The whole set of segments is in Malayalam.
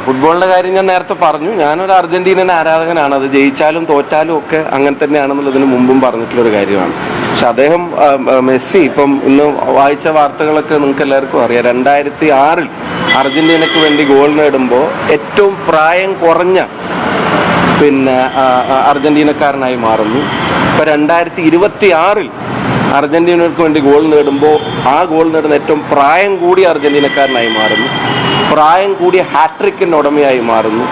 ഫുട്ബോളിൻ്റെ കാര്യം ഞാൻ നേരത്തെ പറഞ്ഞു. ഞാനൊരു അർജന്റീനൻ ആരാധകനാണ്. അത് ജയിച്ചാലും തോറ്റാലും ഒക്കെ അങ്ങനെ തന്നെയാണെന്നുള്ളതിന് മുമ്പും പറഞ്ഞിട്ടുള്ളൊരു കാര്യമാണ്. പക്ഷെ അദ്ദേഹം മെസ്സി ഇപ്പം ഇന്ന് വായിച്ച വാർത്തകളൊക്കെ നിങ്ങൾക്ക് എല്ലാവർക്കും അറിയാം. 2006 അർജന്റീനയ്ക്ക് വേണ്ടി ഗോൾ നേടുമ്പോൾ ഏറ്റവും പ്രായം കുറഞ്ഞ അർജന്റീനക്കാരനായി മാറുന്നു. ഇപ്പം 2026 അർജന്റീനയ്ക്ക് വേണ്ടി ഗോൾ നേടുമ്പോൾ ആ ഗോൾ നേടുന്ന ഏറ്റവും പ്രായം കൂടിയ അർജന്റീനക്കാരനായി മാറുന്നു. പ്രായം കൂടിയ ഹാട്രിക്കിൻ്റെ ഉടമയായി മാറുന്നു.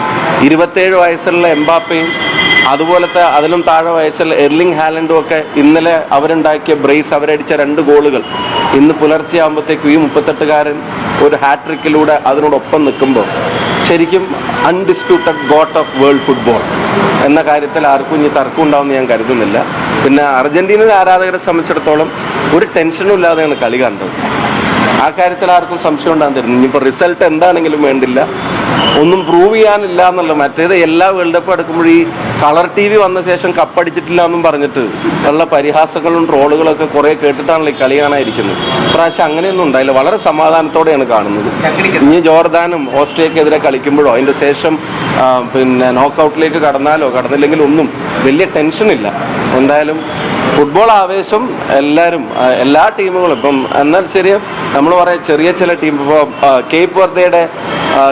27 വയസ്സുള്ള എംബാപ്പയും അതുപോലത്തെ അതിലും താഴെ വയസ്സുള്ള എർലിംഗ് ഹാലൻഡും ഒക്കെ ഇന്നലെ അവരുണ്ടാക്കിയ ബ്രേസ്, അവരടിച്ച 2 ഗോളുകൾ ഇന്ന് പുലർച്ചെയാകുമ്പോഴത്തേക്കും ഈ 38-കാരൻ ഒരു ഹാട്രിക്കിലൂടെ അതിനോടൊപ്പം നിൽക്കുമ്പോൾ ശരിക്കും undisputed got of world football എന്ന കാര്യത്തിൽ ആർക്കും ഇനി തർക്കം ഉണ്ടാവുമെന്ന് ഞാൻ കരുതുന്നില്ല. പിന്നെ അർജന്റീന ആരാധകരെ സംബന്ധിച്ചിടത്തോളം ഒരു ടെൻഷനും ഇല്ലാതെയാണ് കളി കണ്ടത്. ആ കാര്യത്തിൽ ആർക്കും സംശയം ഉണ്ടാകാൻ തരുന്നു. ഇനിയിപ്പോൾ റിസൾട്ട് എന്താണെങ്കിലും വേണ്ടില്ല, ഒന്നും പ്രൂവ് ചെയ്യാനില്ല എന്നുള്ള. മറ്റേത് എല്ലാ വേൾഡ് കപ്പ് എടുക്കുമ്പോഴും ഈ കളർ TV വന്ന ശേഷം കപ്പടിച്ചിട്ടില്ല എന്നും പറഞ്ഞിട്ട് ഉള്ള പരിഹാസങ്ങളും ട്രോളുകളൊക്കെ കുറേ കേട്ടിട്ടാണല്ലോ ഈ കളി കാണാതിരിക്കുന്നത്. ഇപ്രാവശ്യം അങ്ങനെയൊന്നും ഉണ്ടായില്ല. വളരെ സമാധാനത്തോടെയാണ് കാണുന്നത്. ഇനി ജോർദാനും ഓസ്ട്രിയക്കെതിരെ കളിക്കുമ്പോഴോ അതിൻ്റെ ശേഷം നോക്കൗട്ടിലേക്ക് കടന്നാലോ കടന്നില്ലെങ്കിലും ഒന്നും വലിയ ടെൻഷനില്ല. എന്തായാലും ഫുട്ബോൾ ആവേശം എല്ലാ ടീമുകളും ഇപ്പം എന്നാൽ ശരിയും നമ്മൾ പറയാം ചെറിയ ചില ടീം. ഇപ്പോൾ കേപ്പ് വെർഡയുടെ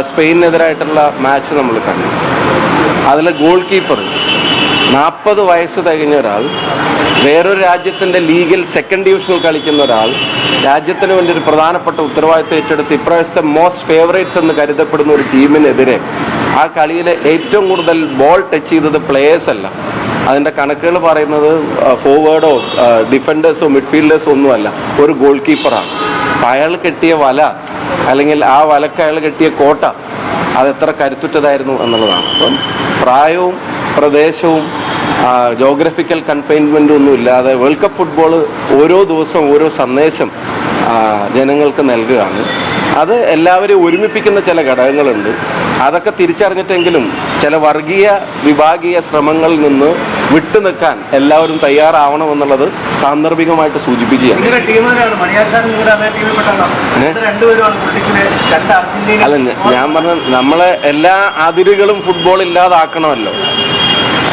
സ്പെയിനെതിരായിട്ടുള്ള മാച്ച് നമ്മൾ കണ്ടു. അതിൽ ഗോൾ കീപ്പർ 40 വയസ്സ് തികഞ്ഞ ഒരാൾ, വേറൊരു രാജ്യത്തിൻ്റെ ലീഗിൽ 2nd ഡിവിഷനിൽ കളിക്കുന്ന ഒരാൾ രാജ്യത്തിന് വേണ്ടി ഒരു പ്രധാനപ്പെട്ട ഉത്തരവാദിത്തം ഏറ്റെടുത്ത് ഇപ്രാവശ്യത്തെ മോസ്റ്റ് ഫേവറേറ്റ്സ് എന്ന് കരുതപ്പെടുന്ന ഒരു ടീമിനെതിരെ ആ കളിയിൽ ഏറ്റവും കൂടുതൽ ബോൾ ടച്ച് ചെയ്തത് പ്ലേയേഴ്സ് അല്ല. അതിൻ്റെ കണക്കുകൾ പറയുന്നത് ഫോർവേഡോ ഡിഫൻഡേഴ്സോ മിഡ്ഫീൽഡേഴ്സോ ഒന്നുമല്ല, ഒരു ഗോൾ കീപ്പറാണ്. അയാൾ കെട്ടിയ വല അല്ലെങ്കിൽ ആ വലക്ക് അയാൾ കെട്ടിയ കോട്ട അതെത്ര കരുത്തുറ്റതായിരുന്നു എന്നുള്ളതാണ്. അപ്പം പ്രായവും പ്രദേശവും ജോഗ്രഫിക്കൽ കൺഫൈൻമെൻറ്റും ഒന്നും ഇല്ലാതെ വേൾഡ് കപ്പ് ഫുട്ബോൾ ഓരോ ദിവസവും ഓരോ സന്ദേശം ജനങ്ങൾക്ക് നൽകുകയാണ്. അത് എല്ലാവരെയും ഒരുമിപ്പിക്കുന്ന ചില ഘടകങ്ങളുണ്ട്. അതൊക്കെ തിരിച്ചറിഞ്ഞിട്ടെങ്കിലും ചില വർഗീയ വിഭാഗീയ ശ്രമങ്ങളിൽ നിന്ന് വിട്ടുനിൽക്കാൻ എല്ലാവരും തയ്യാറാവണമെന്നുള്ളത് സാന്ദർഭികമായിട്ട് സൂചിപ്പിക്കുകയാണ്. അല്ല, ഞാൻ പറഞ്ഞ നമ്മളെ എല്ലാ അതിരുകളും ഫുട്ബോൾ ഇല്ലാതാക്കണമല്ലോ.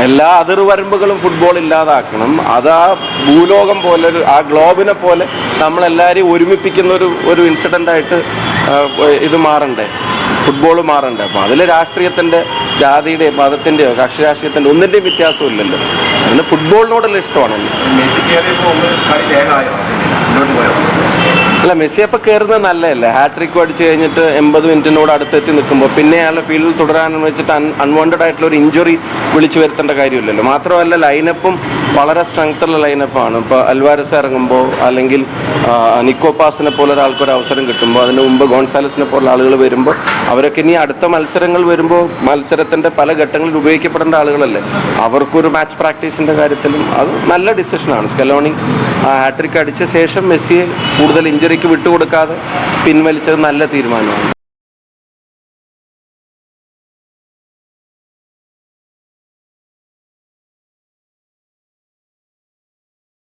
എല്ലാ അതിർവരമ്പുകളും ഫുട്ബോൾ ഇല്ലാതാക്കണം. അത് ആ ഭൂലോകം പോലെ ആ ഗ്ലോബിനെ പോലെ നമ്മളെല്ലാവരെയും ഒരുമിപ്പിക്കുന്ന ഒരു ഇൻസിഡൻ്റായിട്ട് ഇത് മാറണ്ടേ, ഫുട്ബോൾ മാറണ്ടേ. അപ്പോൾ അതിൽ രാഷ്ട്രീയത്തിൻ്റെ ജാതിയുടെയോ മതത്തിൻ്റെയോ കക്ഷി രാഷ്ട്രീയത്തിൻ്റെ ഒന്നിൻ്റെയും വ്യത്യാസവും ഇല്ലല്ലോ. അതിന് ഫുട്ബോളിനോടുള്ള ഇഷ്ടമാണല്ലോ. അല്ല, മെസ്സി അപ്പം കയറുന്നത് നല്ലതല്ലേ. ഹാട്രിക്ക് അടിച്ച് കഴിഞ്ഞിട്ട് 80 മിനിറ്റിനോട് അടുത്തെത്തി നിൽക്കുമ്പോൾ പിന്നെ അയാളെ ഫീൽഡിൽ തുടരാനെന്ന് വെച്ചിട്ട് അൺവാണ്ടഡ് ആയിട്ടുള്ള ഒരു ഇഞ്ചുറി വിളിച്ചു വരുത്തേണ്ട കാര്യമില്ലല്ലോ. മാത്രമല്ല ലൈനപ്പും വളരെ സ്ട്രെങ്ത്തുള്ള ലൈനപ്പാണ്. ഇപ്പോൾ അൽവാരസ് ഇറങ്ങുമ്പോൾ അല്ലെങ്കിൽ നിക്കോ പാസിനെ പോലെ ഒരാൾക്കൊരു അവസരം കിട്ടുമ്പോൾ, അതിന് മുമ്പ് ഗോൺസാലസിനെ പോലുള്ള ആളുകൾ വരുമ്പോൾ, അവരൊക്കെ ഇനി അടുത്ത മത്സരങ്ങൾ വരുമ്പോൾ മത്സരത്തിൻ്റെ പല ഘട്ടങ്ങളിൽ ഉപയോഗിക്കപ്പെടേണ്ട ആളുകളല്ലേ. അവർക്കൊരു മാച്ച് പ്രാക്ടീസിൻ്റെ കാര്യത്തിലും അത് നല്ല ഡിസിഷനാണ്. സ്കലോണി ഹാട്രിക്ക് അടിച്ച ശേഷം മെസ്സിയെ കൂടുതൽ ഇഞ്ചുറിക്ക് വിട്ടുകൊടുക്കാതെ പിൻവലിച്ചത് നല്ല തീരുമാനമാണ്.